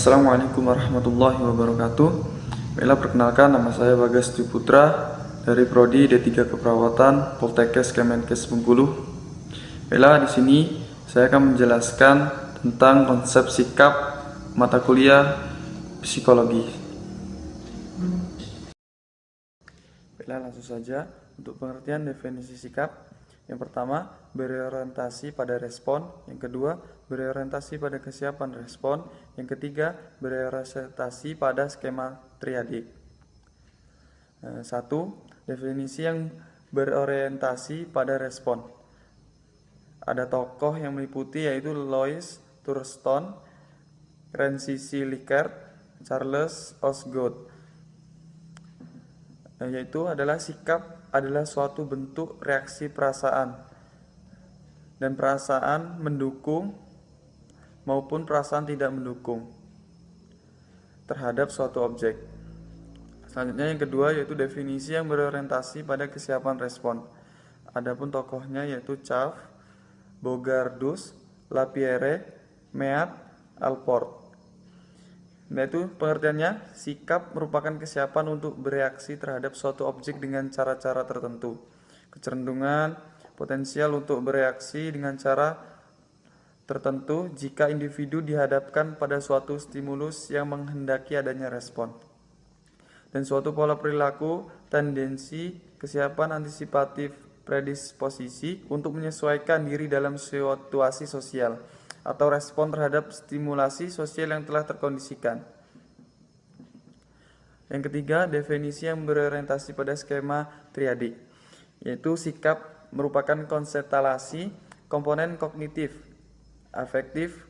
Assalamualaikum warahmatullahi wabarakatuh. Baiklah, perkenalkan, nama saya Bagas Dwi Putra dari Prodi D3 Keperawatan Poltekkes Kemenkes Bengkulu. Baiklah, di sini saya akan menjelaskan tentang konsep sikap mata kuliah psikologi. Baiklah, langsung saja untuk pengertian definisi sikap. Yang pertama, berorientasi pada respon. Yang kedua, berorientasi pada kesiapan respon. Yang ketiga, berorientasi pada skema triadik. Satu, definisi yang berorientasi pada respon. Ada tokoh yang meliputi yaitu Louis Thurston, Renzi Likert, Charles Osgood. Yaitu adalah sikap adalah suatu bentuk reaksi perasaan, dan perasaan mendukung maupun perasaan tidak mendukung terhadap suatu objek. Selanjutnya yang kedua yaitu definisi yang berorientasi pada kesiapan respon. Adapun tokohnya yaitu Chaff, Bogardus, Lapierre, Mead, Alport. Yaitu pengertiannya, sikap merupakan kesiapan untuk bereaksi terhadap suatu objek dengan cara-cara tertentu. Kecenderungan potensial untuk bereaksi dengan cara tertentu jika individu dihadapkan pada suatu stimulus yang menghendaki adanya respon. Dan suatu pola perilaku, tendensi, kesiapan antisipatif, predisposisi untuk menyesuaikan diri dalam situasi sosial atau respon terhadap stimulasi sosial yang telah terkondisikan. Yang ketiga, definisi yang berorientasi pada skema triadik, yaitu sikap merupakan konstelasi komponen kognitif, afektif,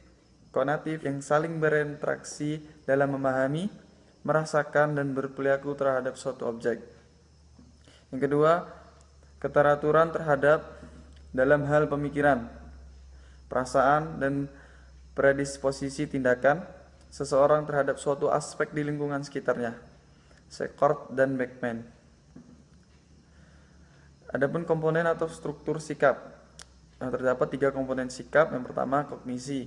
konatif yang saling berinteraksi dalam memahami, merasakan, dan berperilaku terhadap suatu objek. Yang kedua, keteraturan terhadap dalam hal pemikiran, perasaan, dan predisposisi tindakan seseorang terhadap suatu aspek di lingkungan sekitarnya. Secord dan Beckman. Adapun komponen atau struktur sikap. Terdapat 3 komponen sikap. Yang pertama, kognisi,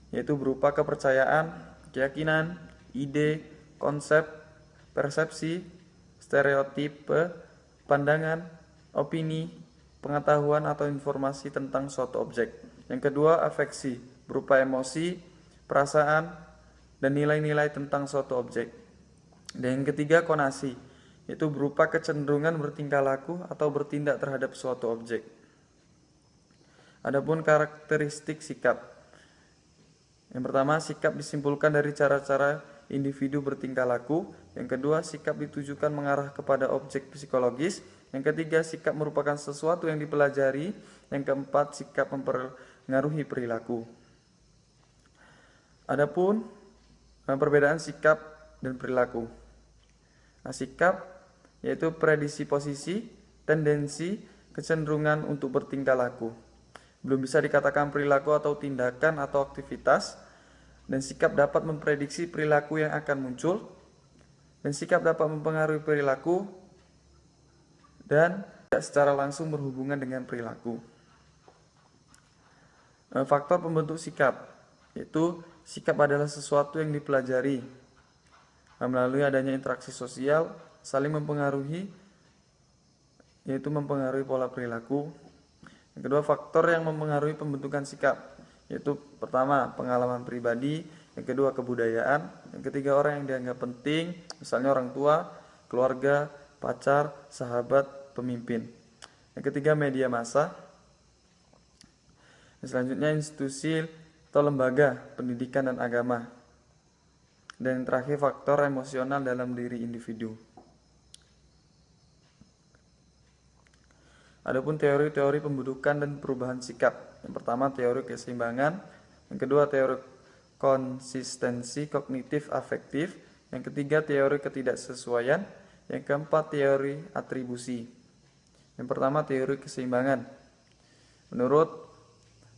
yaitu berupa kepercayaan, keyakinan, ide, konsep, persepsi, stereotipe, pandangan, opini, pengetahuan atau informasi tentang suatu objek. Yang kedua, afeksi, berupa emosi, perasaan, dan nilai-nilai tentang suatu objek. Dan yang ketiga, konasi, yaitu berupa kecenderungan bertingkah laku atau bertindak terhadap suatu objek. Adapun karakteristik sikap. Yang pertama, sikap disimpulkan dari cara-cara individu bertingkah laku. Yang kedua, sikap ditujukan mengarah kepada objek psikologis. Yang ketiga, sikap merupakan sesuatu yang dipelajari. Yang keempat, sikap mempengaruhi perilaku. Adapun perbedaan sikap dan perilaku. Sikap yaitu predisposisi, tendensi, kecenderungan untuk bertingkah laku. Belum bisa dikatakan perilaku atau tindakan atau aktivitas. Dan sikap dapat memprediksi perilaku yang akan muncul. Dan sikap dapat mempengaruhi perilaku dan tidak secara langsung berhubungan dengan perilaku. Faktor pembentuk sikap, yaitu sikap adalah sesuatu yang dipelajari melalui adanya interaksi sosial, saling mempengaruhi, yaitu mempengaruhi pola perilaku. Yang kedua, faktor yang mempengaruhi pembentukan sikap, yaitu pertama, pengalaman pribadi. Yang kedua, kebudayaan. Yang ketiga, orang yang dianggap penting, misalnya orang tua, keluarga, pacar, sahabat, pemimpin. Yang ketiga, media massa. Selanjutnya, institusi atau lembaga pendidikan dan agama. Dan yang terakhir, faktor emosional dalam diri individu. Adapun teori-teori pembentukan dan perubahan sikap. Yang pertama, teori keseimbangan. Yang kedua, teori konsistensi kognitif afektif. Yang ketiga, teori ketidaksesuaian. Yang keempat, teori atribusi. Yang pertama, teori keseimbangan. Menurut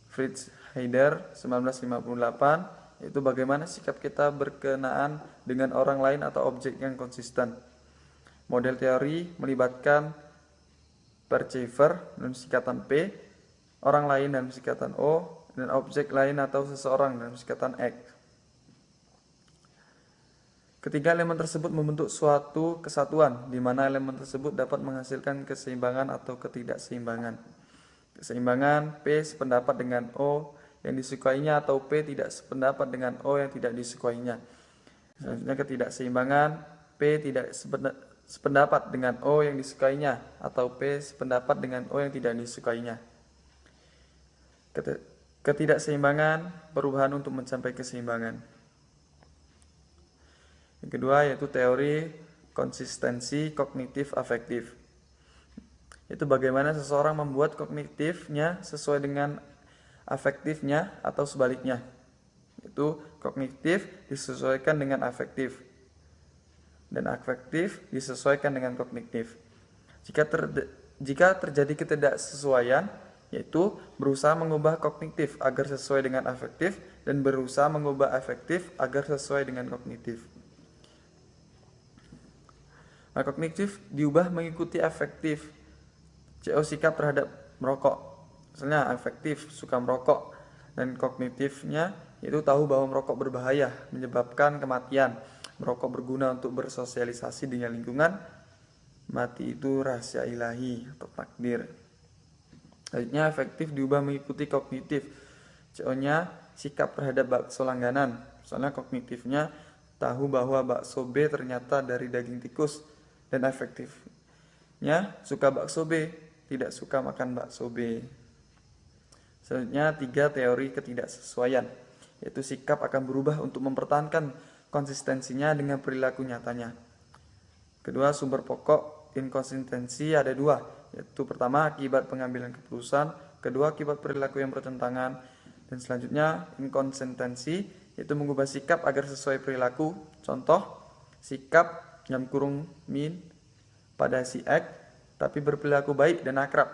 Fritz Heider 1958, yaitu bagaimana sikap kita berkenaan dengan orang lain atau objek yang konsisten. Model teori melibatkan perceiver dalam sikatan P, orang lain dalam sikatan O, dan objek lain atau seseorang dalam sikatan X. Ketiga, elemen tersebut membentuk suatu kesatuan, di mana elemen tersebut dapat menghasilkan keseimbangan atau ketidakseimbangan. Keseimbangan P sependapat dengan O yang disukainya atau P tidak sependapat dengan O yang tidak disukainya. Selanjutnya ketidakseimbangan P tidak sependapat dengan O yang disukainya atau P sependapat dengan O yang tidak disukainya. Ketidakseimbangan perubahan untuk mencapai keseimbangan. Yang kedua yaitu teori konsistensi kognitif afektif. Itu bagaimana seseorang membuat kognitifnya sesuai dengan afektifnya atau sebaliknya. Itu kognitif disesuaikan dengan afektif dan afektif disesuaikan dengan kognitif. Jika terjadi ketidaksesuaian, yaitu berusaha mengubah kognitif agar sesuai dengan afektif dan berusaha mengubah afektif agar sesuai dengan kognitif. Nah, kognitif diubah mengikuti afektif. CO sikap terhadap merokok. Misalnya afektif suka merokok, dan kognitifnya yaitu tahu bahwa merokok berbahaya, menyebabkan kematian. Merokok berguna untuk bersosialisasi dengan lingkungan. Mati itu rahasia ilahi atau takdir. Selanjutnya afektif diubah mengikuti kognitif. CO-nya sikap terhadap bakso langganan. Misalnya kognitifnya tahu bahwa bakso B ternyata dari daging tikus, dan efektifnya suka bakso B, tidak suka makan bakso B. Selanjutnya 3, teori ketidaksesuaian, yaitu sikap akan berubah untuk mempertahankan konsistensinya dengan perilaku nyatanya. Kedua, sumber pokok inkonsistensi ada 2, yaitu pertama akibat pengambilan keputusan, kedua akibat perilaku yang bertentangan, dan selanjutnya inkonsistensi yaitu mengubah sikap agar sesuai perilaku. Contoh, sikap min pada si X tapi berperilaku baik dan akrab,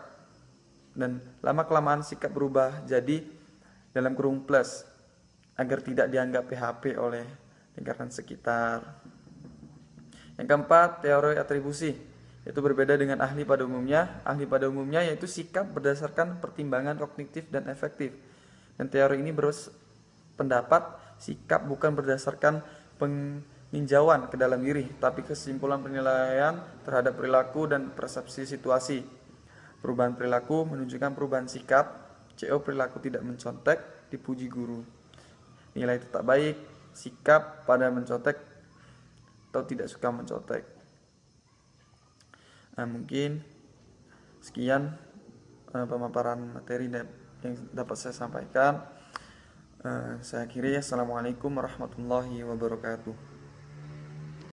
dan lama-kelamaan sikap berubah jadi dalam kurung plus agar tidak dianggap PHP oleh lingkaran sekitar. Yang keempat, teori atribusi, yaitu berbeda dengan ahli pada umumnya. Ahli pada umumnya yaitu sikap berdasarkan pertimbangan kognitif dan efektif, dan teori ini berpendapat sikap bukan berdasarkan peninjauan ke dalam diri, tapi kesimpulan penilaian terhadap perilaku dan persepsi situasi. Perubahan perilaku menunjukkan perubahan sikap. CO perilaku tidak mencontek, dipuji guru. Nilai tetap baik, sikap pada mencontek atau tidak suka mencontek. Nah, mungkin sekian pemaparan materi yang dapat saya sampaikan. Saya akhiri. Assalamualaikum warahmatullahi wabarakatuh.